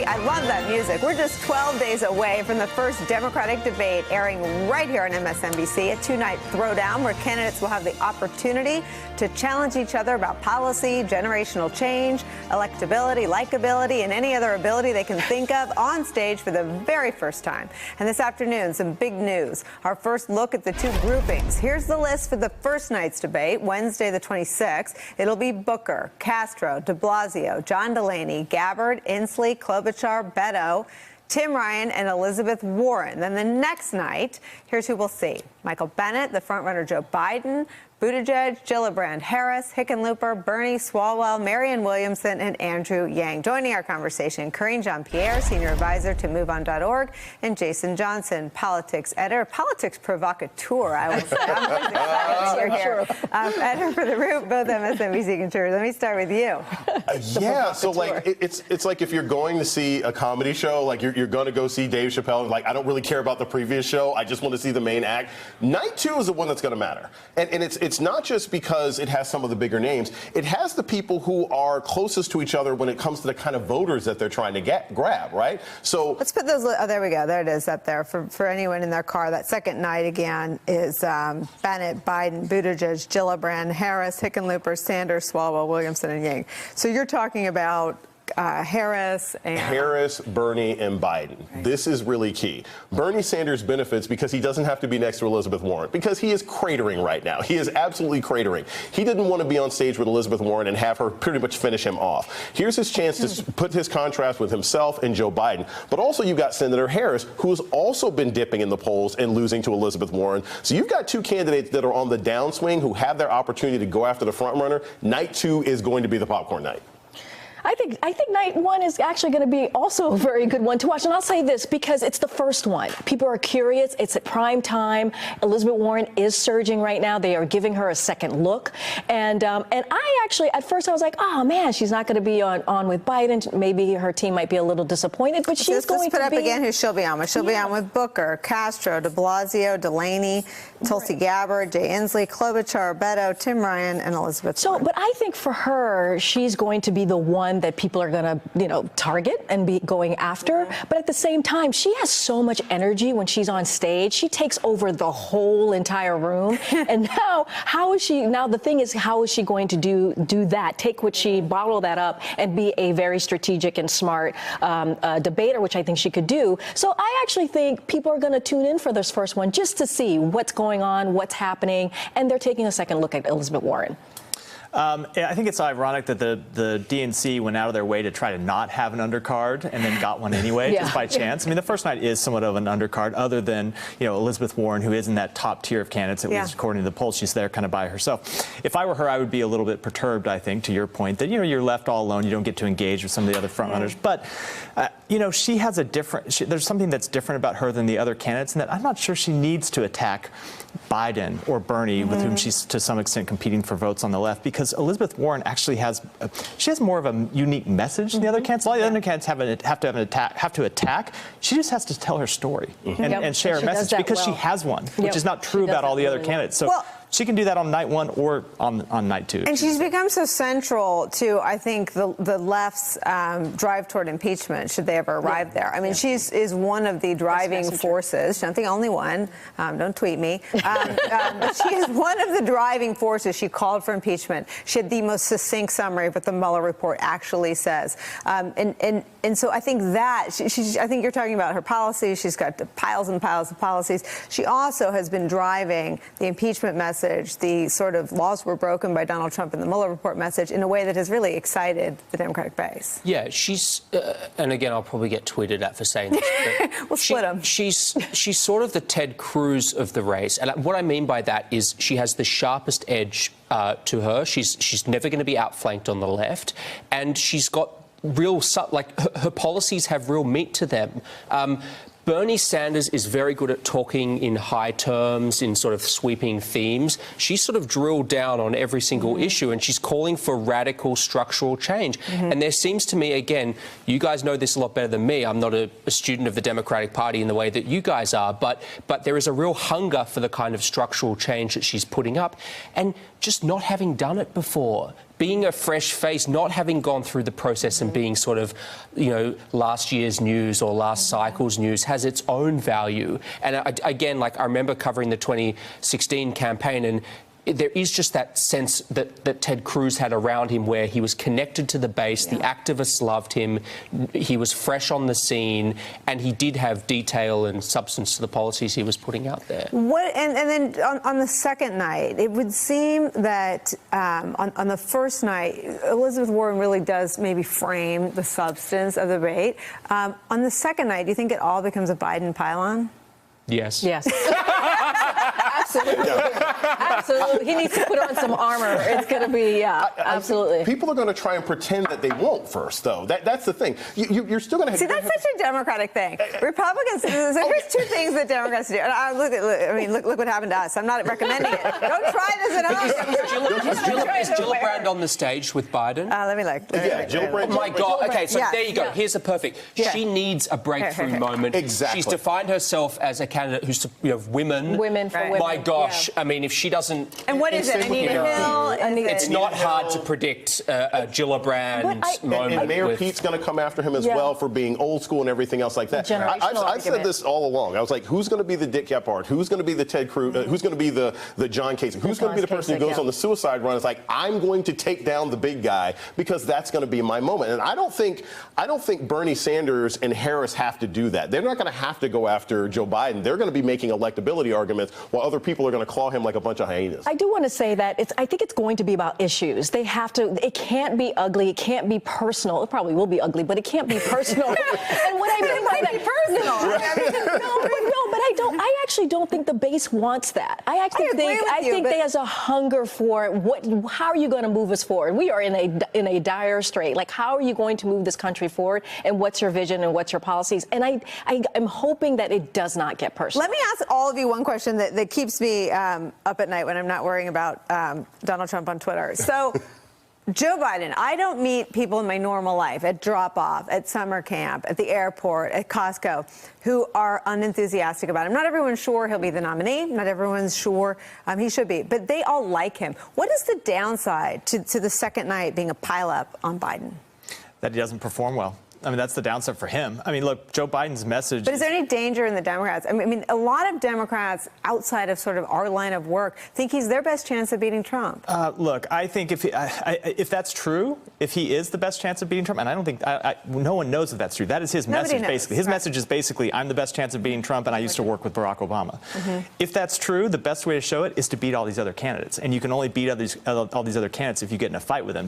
I love that music. We're just 12 days away from the first Democratic debate airing right here on MSNBC, a two-night throwdown where candidates will have the opportunity to challenge each other about policy, generational change, electability, likability, and any other ability they can think of on stage for the very first time. And this afternoon, some big news. Our first look at the two groupings. Here's the list for the first night's debate, Wednesday the 26th. It'll be Booker, Castro, de Blasio, John Delaney, Gabbard, Inslee, Klobuchar, Beto, Tim Ryan, and Elizabeth Warren. Then the next night, here's who we'll see. Michael Bennet, the frontrunner Joe Biden, Buttigieg, Gillibrand, Harris, Hickenlooper, Bernie, Swalwell, Marianne Williamson, and Andrew Yang. Joining our conversation, Karine Jean-Pierre, senior advisor to MoveOn.org, and Jason Johnson, politics editor, politics provocateur, I would say. I'm always excited you're here. Editor for The Root, both MSNBC contributors. Let me start with you. Yeah, so like it's like if you're going to see a comedy show, like you're going to go see Dave Chappelle, like I don't really care about the previous show, I just want to see the main act. Night two is the one that's going to matter, and it's not just because it has some of the bigger names. It has the people who are closest to each other when it comes to the kind of voters that they're trying to grab, right? So let's put those. Oh, there we go. There it is up there for anyone in their car. That second night again is Bennett, Biden, Buttigieg, Gillibrand, Harris, Hickenlooper, Sanders, Swalwell, Williamson, and Yang. So you're talking about Harris, Bernie, and Biden. Right. This is really key. Bernie Sanders benefits because he doesn't have to be next to Elizabeth Warren, because he is cratering right now. He is absolutely cratering. He didn't want to be on stage with Elizabeth Warren and have her pretty much finish him off. Here's his chance to put his contrast with himself and Joe Biden. But also you've got Senator Harris, who has also been dipping in the polls and losing to Elizabeth Warren. So you've got two candidates that are on the downswing who have their opportunity to go after the front runner. Night two is going to be the popcorn night. I think night one is actually going to be also a very good one to watch. And I'll say this because it's the first one. People are curious. It's at prime time. Elizabeth Warren is surging right now. They are giving her a second look. And I actually, at first I was like, oh man, she's not going to be on with Biden. Maybe her team might be a little disappointed, but she's going to be. Let's put up again who she'll be on with. She'll be on with Booker, Castro, de Blasio, Delaney, Tulsi Gabbard, Jay Inslee, Klobuchar, Beto, Tim Ryan, and Elizabeth Warren. But I think for her, she's going to be the one that people are going to, target and be going after. But at the same time, she has so much energy when she's on stage. She takes over the whole entire room. And now, the thing is, how is she going to do that? Bottle that up and be a very strategic and smart debater, which I think she could do. So I actually think people are going to tune in for this first one just to see what's going on, what's happening. And they're taking a second look at Elizabeth Warren. I think it's ironic that the DNC went out of their way to try to not have an undercard and then got one anyway, just by chance. I mean, the first night is somewhat of an undercard, other than Elizabeth Warren, who is in that top tier of candidates. At least according to the polls, she's there kind of by herself. If I were her, I would be a little bit perturbed. I think, to your point, that you're left all alone. You don't get to engage with some of the other frontrunners. But she has a different. There's something that's different about her than the other candidates, and that I'm not sure she needs to attack Biden or Bernie, with whom she's to some extent competing for votes on the left, because Elizabeth Warren actually has more of a unique message than the other candidates. A lot of the other candidates have to attack. She just has to tell her story and share a message, because she has one, which is not true about all the other candidates. So she can do that on night one or on night two. And she's become so central to, I think, the left's drive toward impeachment, should they ever arrive there. I mean, she is one of the driving forces. She's not the only one. Don't tweet me. But she is one of the driving forces. She called for impeachment. She had the most succinct summary of what the Mueller report actually says. And so I think that I think you're talking about her policies. She's got piles and piles of policies. She also has been driving the impeachment message, the sort of laws were broken by Donald Trump in the Mueller report message, in a way that has really excited the Democratic base. Yeah, she's, and again, I'll probably get tweeted at for saying this. We'll split them. She's sort of the Ted Cruz of the race. And what I mean by that is she has the sharpest edge to her. She's never going to be outflanked on the left. And she's got her policies have real meat to them. Bernie Sanders is very good at talking in high terms, in sort of sweeping themes. She's sort of drilled down on every single issue, and she's calling for radical structural change. And there seems to me, again, you guys know this a lot better than me. I'm not a student of the Democratic Party in the way that you guys are, but there is a real hunger for the kind of structural change that she's putting up. And just not having done it before, being a fresh face, not having gone through the process and being sort of, last year's news or last cycle's news has its own value. And again, like I remember covering the 2016 campaign, and there is just that sense that Ted Cruz had around him where he was connected to the base, the activists loved him, he was fresh on the scene, and he did have detail and substance to the policies he was putting out there. And then on the second night, it would seem that on the first night, Elizabeth Warren really does maybe frame the substance of the debate. On the second night, do you think it all becomes a Biden pylon? Yes. Yes. Absolutely. Absolutely. He needs to put on some armor. It's going to be, absolutely. People are going to try and pretend that they won't first, though. That's the thing. You're still going to have... See, that's such a Democratic thing. Republicans, there's two things that Democrats do. And look what happened to us. I'm not recommending it. Don't try this at home. Is Gillibrand on the stage with Biden? Let me look. Yeah, Gillibrand. Oh, my God. Okay, so Yeah. there you go. Here's a perfect. Yeah. She needs a breakthrough moment. Exactly. She's defined herself as a candidate who's, women. Women for women. My gosh. Yeah. I mean, if she doesn't... And what is it? Anita Hill? It's not hard to predict a Gillibrand moment. And Mayor Pete's going to come after him as well for being old school and everything else like that. I've said this all along. I was like, who's going to be the Dick Gephardt? Who's going to be the Ted Cruz? Who's going to be the John Kasich? Who's going to be the person who goes on the suicide run? It's like, I'm going to take down the big guy because that's going to be my moment. And I don't think Bernie Sanders and Harris have to do that. They're not going to have to go after Joe Biden. They're going to be making electability arguments while other people are going to claw him like a bunch of hyenas. I do want to say that I think it's going to be about issues. They have to, it can't be ugly, it can't be personal. It probably will be ugly, but it can't be personal. And what I mean by that, personal. I actually don't think the base wants that. I think there's a hunger for how are you going to move us forward? We are in a dire strait. Like, how are you going to move this country forward? And what's your vision and what's your policies? And I'm hoping that it does not get personal. Let me ask all of you one question that keeps me up at night when I'm not worrying about Donald Trump on Twitter. So, Joe Biden, I don't meet people in my normal life at drop-off, at summer camp, at the airport, at Costco, who are unenthusiastic about him. Not everyone's sure he'll be the nominee. Not everyone's sure he should be. But they all like him. What is the downside to the second night being a pile-up on Biden? That he doesn't perform well. I mean, that's the downside for him. I mean, look, Joe Biden's message... But is there any danger in the Democrats? I mean, a lot of Democrats outside of sort of our line of work think he's their best chance of beating Trump. Look, I think if that's true, if he is the best chance of beating Trump, and I don't think... no one knows if that's true. That is his message, basically. His message is basically, I'm the best chance of beating Trump, and I used to work with Barack Obama. If that's true, the best way to show it is to beat all these other candidates. And you can only beat all these other candidates if you get in a fight with them.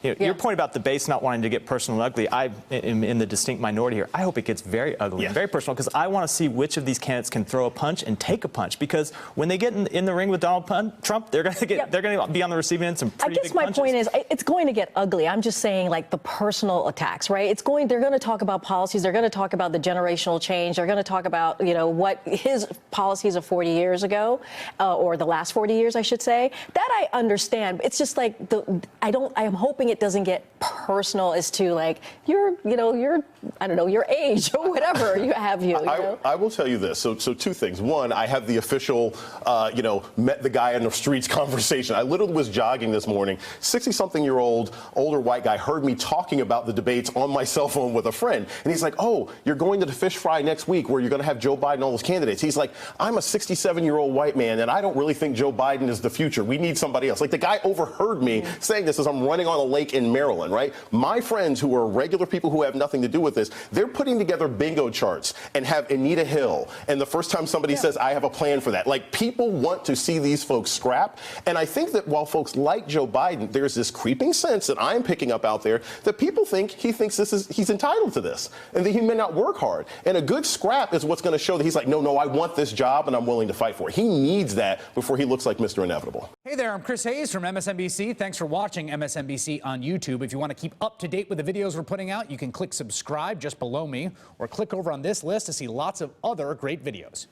Your point about the base not wanting to get personal and ugly, I am in the distinct minority here. I hope it gets very ugly and very personal, because I want to see which of these candidates can throw a punch and take a punch, because when they get in the ring with Donald Trump, they're going to be on the receiving end some pretty big punches. I guess my point is it's going to get ugly. I'm just saying, like, the personal attacks, right? They're going to talk about policies. They're going to talk about the generational change. They're going to talk about, what his policies of 40 years ago, or the last 40 years, I should say. That I understand. It's just like I'm hoping it doesn't get personal as to, like, your age or whatever I will tell you this. So two things. One, I have the official, met the guy in the streets conversation. I literally was jogging this morning. 60-something-year-old older white guy heard me talking about the debates on my cell phone with a friend. And he's like, oh, you're going to the fish fry next week where you're going to have Joe Biden and all those candidates. He's like, I'm a 67-year-old white man, and I don't really think Joe Biden is the future. We need somebody else. Like, the guy overheard me saying this as I'm running on a lake in Maryland, right? My friends who are regular people who have nothing to do with this, they're putting together bingo charts and have Anita Hill. And the first time somebody says, I have a plan for that. Like, people want to see these folks scrap. And I think that while folks like Joe Biden, there's this creeping sense that I'm picking up out there that people think he thinks he's entitled to this and that he may not work hard. And a good scrap is what's going to show that he's like, no, I want this job and I'm willing to fight for it. He needs that before he looks like Mr. Inevitable. Hey there, I'm Chris Hayes from MSNBC. Thanks for watching MSNBC on YouTube. If you want to keep up to date with the videos we're putting out, you can click subscribe just below me, or click over on this list to see lots of other great videos.